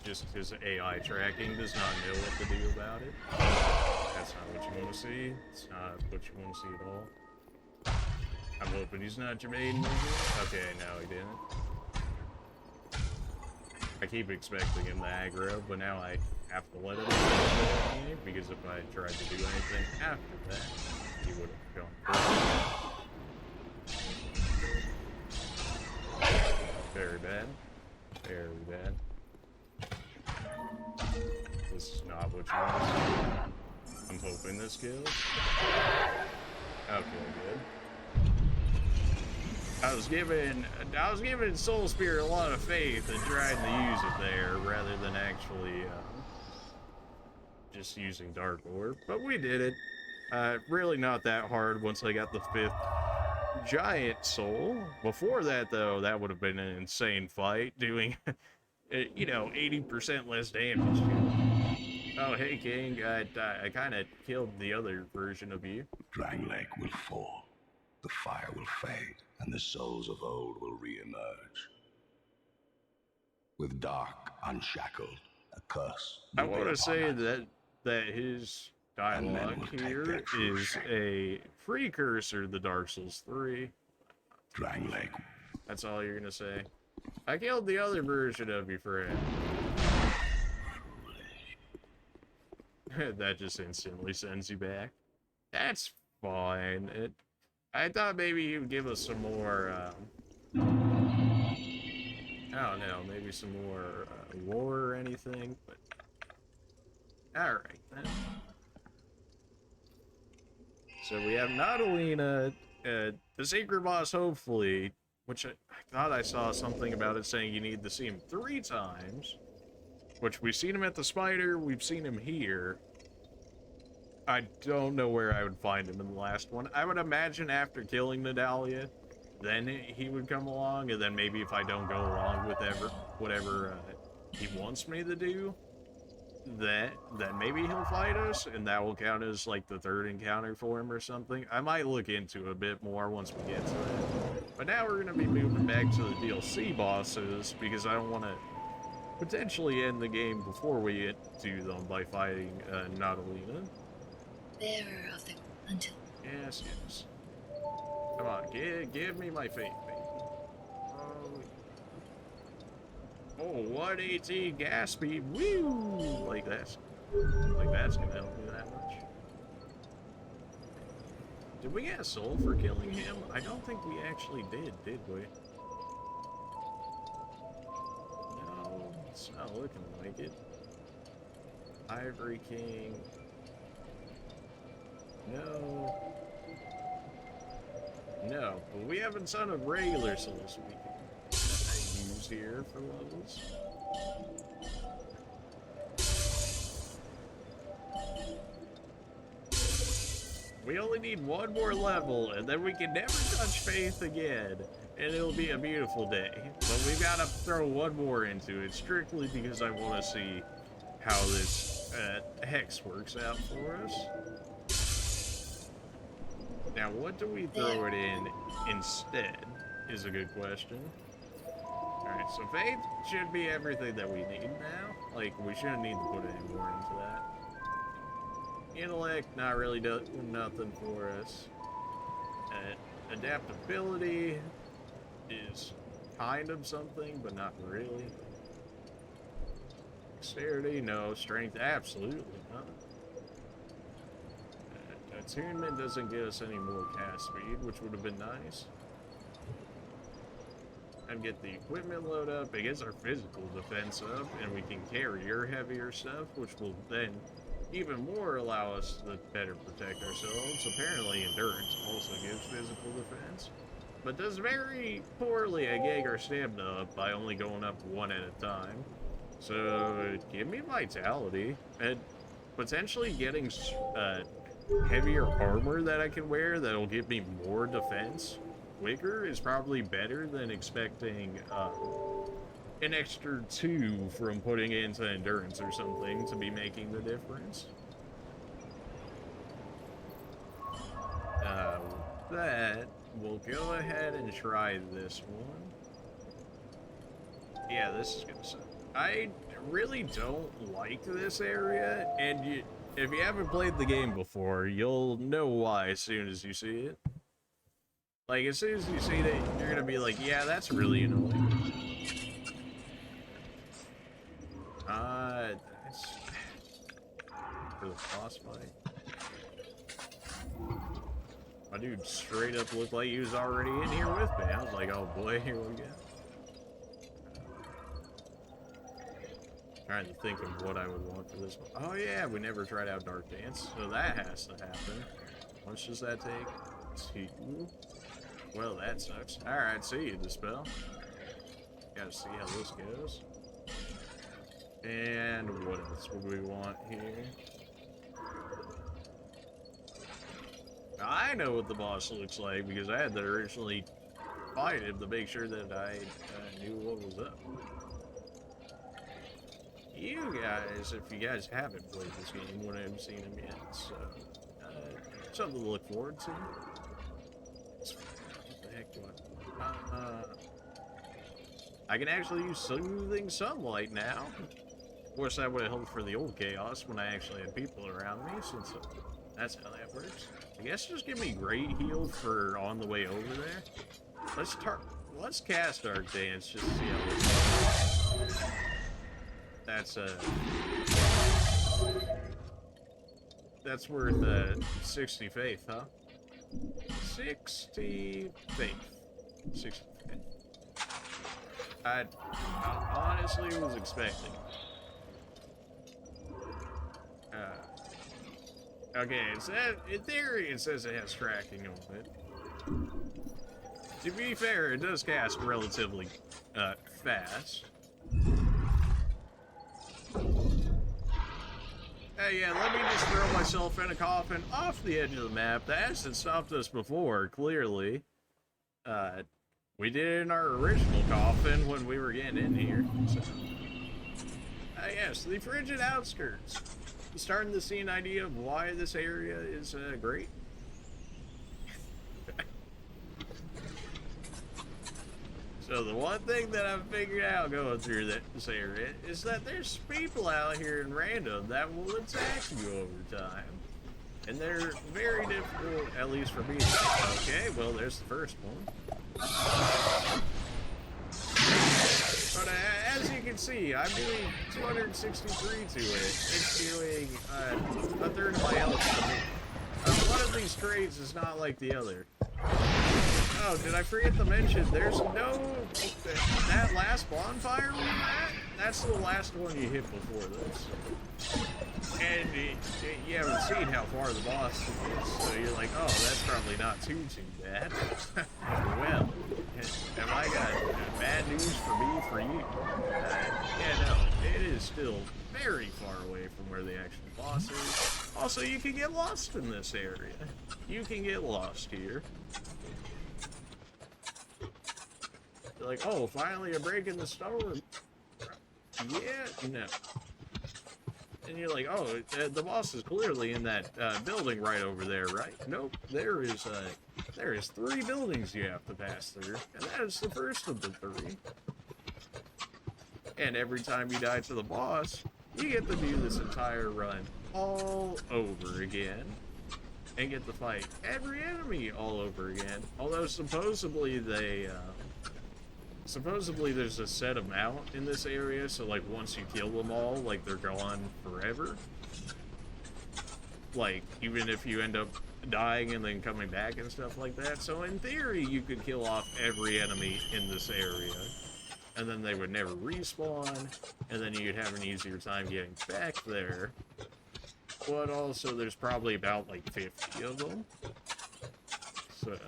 AI tracking does not know what to do about it. That's not what you want to see. It's not what you want to see at all. I'm hoping he's not Jermaine. Okay, no, he didn't. I keep expecting him to aggro, but now I have to let him aggro, because if I tried to do anything after that, he would have gone. Very bad. Very bad. This is not what you want to see. I'm hoping this kills. Okay, good. I was giving Soul Spear a lot of faith and trying to use it there rather than actually just using Dark Orb. But we did it. Really not that hard once I got the 5th giant soul. Before that, though, that would have been an insane fight, doing, you know, 80% less damage. Oh, hey, King, I kind of killed the other version of you. Drangleic will fall, the fire will fade, and the souls of old will re-emerge. With dark, unshackled, a curse. I want to say that his dialogue here is a precursor to Dark Souls 3. Drangleic. That's all you're gonna say. I killed the other version of your friend. That just instantly sends you back. That's fine. I thought maybe you'd give us some more, I don't know, maybe some more lore or anything, but alright then. So we have Natalina, the secret boss, hopefully, which I thought I saw something about it saying you need to see him 3 times, which we've seen him at the spider, we've seen him here. I don't know where I would find him in the last one. I would imagine after killing Nadalia, then he would come along, and then maybe if I don't go along with whatever he wants me to do, then maybe he'll fight us, and that will count as like the 3rd encounter for him or something. I might look into it a bit more once we get to it. But now we're going to be moving back to the DLC bosses, because I don't want to potentially end the game before we get to them by fighting Natalina. Bearer of the until. Yes, yes. Come on, give me my faith, baby. Oh, 118 gas speed. Woo! Like that's gonna help me that much. Did we get a soul for killing him? I don't think we actually did we? No, it's not looking like it. Ivory King. No. No, but we have a ton of regular souls we can use here for levels. We only need 1 more level, and then we can never touch Faith again, and it'll be a beautiful day. But we've got to throw 1 more into it, strictly because I want to see how this hex works out for us. Now, what do we throw it in instead, is a good question. Alright, so Faith should be everything that we need now. Like, we shouldn't need to put any more into that. Intellect, not really doing nothing for us. Adaptability is kind of something, but not really. Dexterity, no. Strength, absolutely not. Attunement doesn't get us any more cast speed, which would have been nice. And get the equipment load up, it gets our physical defense up, and we can carry your heavier stuff, which will then even more allow us to better protect ourselves. Apparently endurance also gives physical defense, but does very poorly at getting our stamina up by only going up 1 at a time. So give me vitality, and potentially getting heavier armor that I can wear that'll give me more defense quicker is probably better than expecting an extra 2 from putting it into endurance or something to be making the difference. That we'll go ahead and try this one. Yeah, this is gonna suck. I really don't like this area, and if you haven't played the game before, you'll know why as soon as you see it. Like, as soon as you see it, you're gonna be like, yeah, that's really annoying. That's for the boss fight. My dude straight up looked like he was already in here with me. I was like, oh boy, here we go. Trying to think of what I would want for this one. Oh yeah, we never tried out Dark Dance, so that has to happen. How much does that take? 2. Well, that sucks. Alright, see you, Dispel. Gotta see how this goes. And what else would we want here? I know what the boss looks like because I had to originally fight him to make sure that I knew what was up. You guys, if you guys haven't played this game, wouldn't have seen him yet, so something to look forward to. What the heck do I... I can actually use soothing sunlight now. Of course, that would have helped for the old chaos when I actually had people around me, since that's how that works. I guess just give me great heal for on the way over there. let's cast Dark Dance just to see how this goes. That's worth 60 faith, huh? 60 faith. 60 faith. I honestly was expecting. Okay, it says, in theory, it says it has tracking on it. To be fair, it does cast relatively fast. Hey, yeah, let me just throw myself in a coffin off the edge of the map. That hasn't stopped us before, clearly. We did it in our original coffin when we were getting in here. So. Yes, the frigid outskirts. Starting to see an idea of why this area is great. So the one thing that I've figured out going through this area is that there's people out here in random that will attack you over time. And they're very difficult, at least for me. Okay, well, there's the first one. But as you can see, I'm doing 263 to it. It's doing a third of my health to me. One of these trades is not like the other. Oh, did I forget to mention, there's no... That last bonfire we were at, that's the last one you hit before this. And you haven't seen how far the boss is, so you're like, oh, that's probably not too bad. Well, have I got bad news for me, for you? Yeah, no, it is still very far away from where the actual boss is. Also, you can get lost in this area. You can get lost here. You're like, oh, finally a break in the storm. Yeah, no. And you're like, oh, the boss is clearly in that building right over there, right? Nope, there is 3 buildings you have to pass through, and that is the first of the 3. And every time you die to the boss, you get to do this entire run all over again, and get to fight every enemy all over again. Although supposedly there's a set amount in this area, so like once you kill them all, like they're gone forever. Like even if you end up dying and then coming back and stuff like that. So in theory, you could kill off every enemy in this area, and then they would never respawn, and then you'd have an easier time getting back there. But also, there's probably about like 50 of them. So, yeah.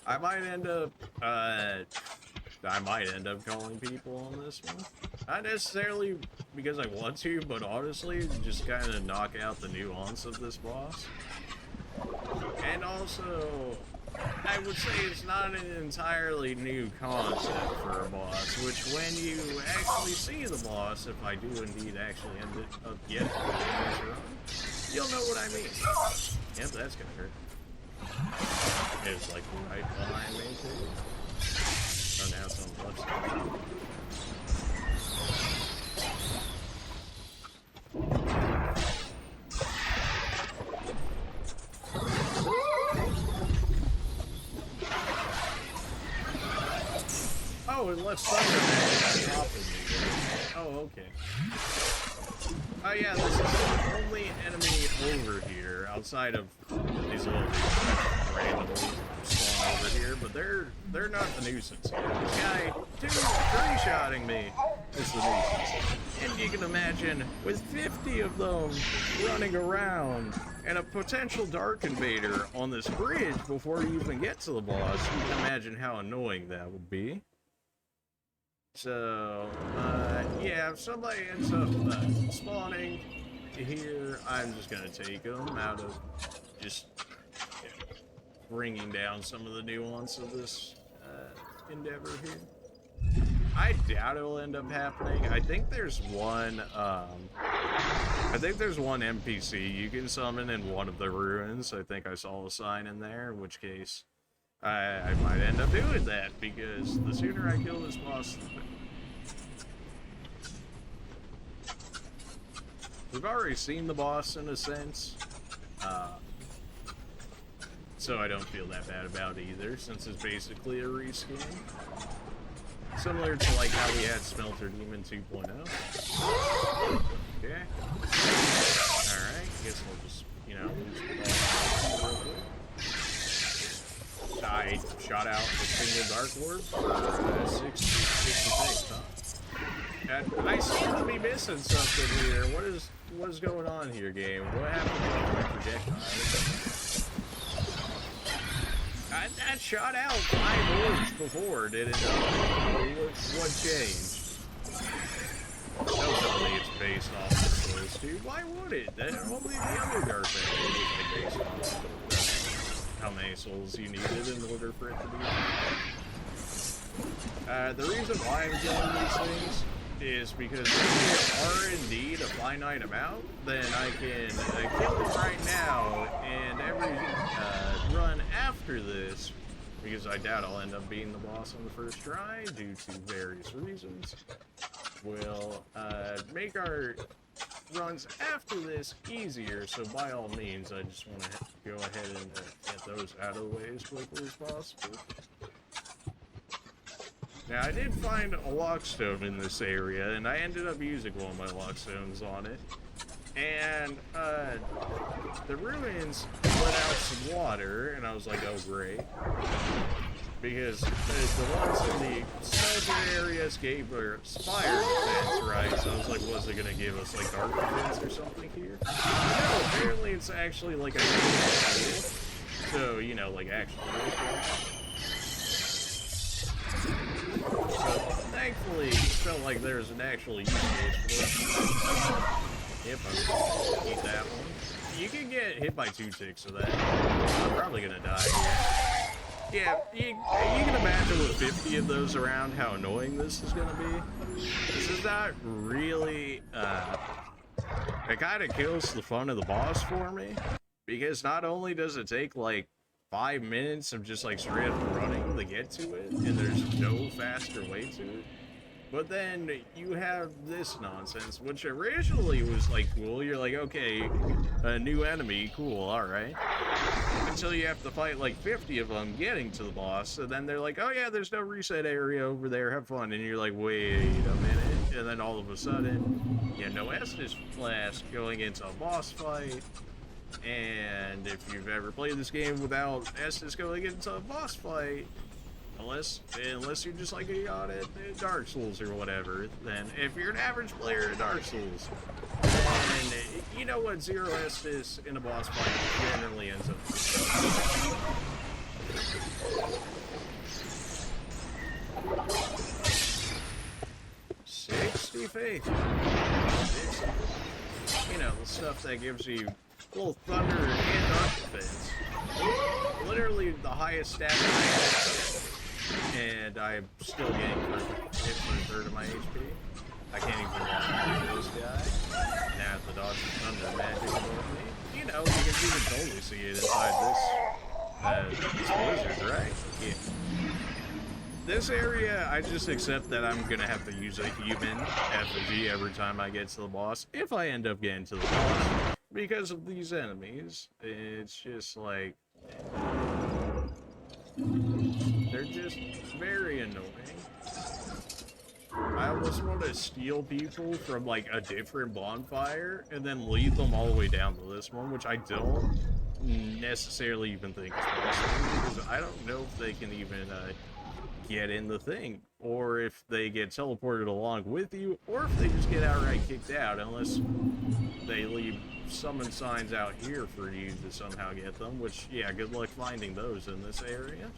I might end up calling people on this one. Not necessarily because I want to, but honestly, just kind of knock out the nuance of this boss. And also, I would say it's not an entirely new concept for a boss, which when you actually see the boss, if I do indeed actually end up getting this run, you'll know what I mean. Yep, that's gonna hurt. It's like right behind me too. Oh, now it's on the left side. Oh, it left Thunder on top of me. Oh, okay. Oh yeah, this is the only enemy over here outside of these little randomly spawn over here, but they're not the nuisance here. This guy, 3-shotting me is the nuisance. And you can imagine, with 50 of them running around and a potential Dark Invader on this bridge before you even get to the boss, you can imagine how annoying that would be. So, yeah, if somebody ends up spawning here, I'm just gonna take them out of just bringing down some of the nuance of this endeavor here. I doubt it'll end up happening. I think there's one NPC you can summon in one of the ruins. I think I saw a sign in there, in which case I might end up doing that, because the sooner I kill this boss, the better. We've already seen the boss in a sense. so I don't feel that bad about it either, since it's basically a reskin. Similar to like how we had Smelter Demon 2.0. Okay. Alright, guess we'll just, you know, real quick. I shot out a single Dark Orb for 60 face, huh? And I seem to be missing something here. What is going on here, game? What happened to my projectiles? I shot out 5 orbs before, didn't it? What changed? Don't tell me it's based off of those two. Why would it? Only the other Dark Orb was like based off how many souls you needed in order for it to be. The reason why I'm killing these things is because if they are indeed a finite amount, then I can kill them right now, and every run after this, because I doubt I'll end up beating the boss on the first try due to various reasons, will make our runs after this easier. So by all means, I just want to go ahead and get those out of the way as quickly as possible. Now, I did find a lockstone in this area, and I ended up using one of my lockstones on it. And, the ruins let out some water, and I was like, oh, great. Because the ones in the smelter areas gave us fire defense, right? So I was like, was it gonna give us, like, dark defense or something here? No, apparently it's actually, like, a tool. So, you know, like, actually really cool. So, thankfully, it felt like there was an actual use case for it. Yep, I'm gonna keep that one. You can get hit by 2 ticks of that. I'm probably gonna die here. Yeah, you can imagine with 50 of those around how annoying this is gonna be. This is not really, it kinda kills the fun of the boss for me. Because not only does it take, like, 5 minutes of just like straight up running to get to it, and there's no faster way to it, but then you have this nonsense, which originally was like cool. You're like, okay, a new enemy, cool, alright. Until you have to fight like 50 of them getting to the boss, and then they're like, oh yeah, there's no reset area over there, have fun. And you're like, wait a minute, and then all of a sudden, you know, Estus Flask going into a boss fight. And if you've ever played this game without Estus going into a boss fight, unless you're just like a god at Dark Souls or whatever, then if you're an average player at Dark Souls, then you know what zero Estus in a boss fight generally ends up with. 60 faith. You know, the stuff that gives you little thunder and dark defense. Literally the highest stat I have, and I'm still getting hit for a third of my HP. I can't even walk this guy. Now the dodge thunder magic above me. You know, because you can totally see it inside this blizzard, right? Yeah. This area, I just accept that I'm gonna have to use a human effigy every time I get to the boss, if I end up getting to the boss. Because of these enemies, it's just like, they're just very annoying. I almost want to steal people from like a different bonfire and then lead them all the way down to this one, which I don't necessarily even think is possible, because I don't know if they can even get in the thing, or if they get teleported along with you, or if they just get outright kicked out, unless they leave summon signs out here for you to somehow get them, which, yeah, good luck finding those in this area.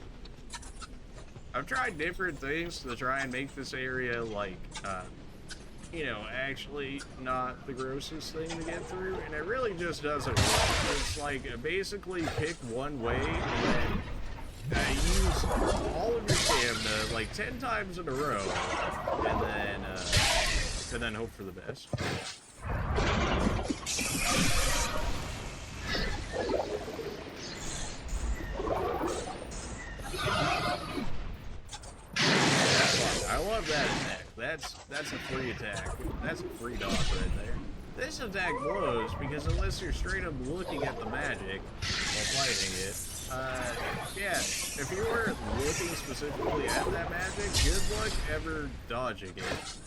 I've tried different things to try and make this area, like, you know, actually not the grossest thing to get through, and it really just doesn't work. It's like, basically pick one way, and then use all of your stamina, like, 10 times in a row, and then hope for the best. I love that attack. That's a free attack. That's a free dodge right there. This attack blows because unless you're straight up looking at the magic while fighting it, Yeah, if you weren't looking specifically at that magic, good luck ever dodging it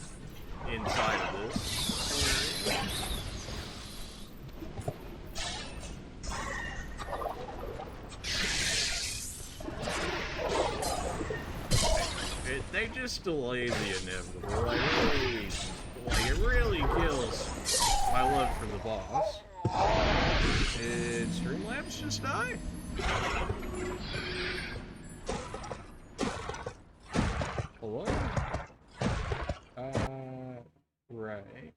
inside of this area. They just delay the inevitable. It really kills my love for the boss. Did Streamlabs just die? Hello? Right.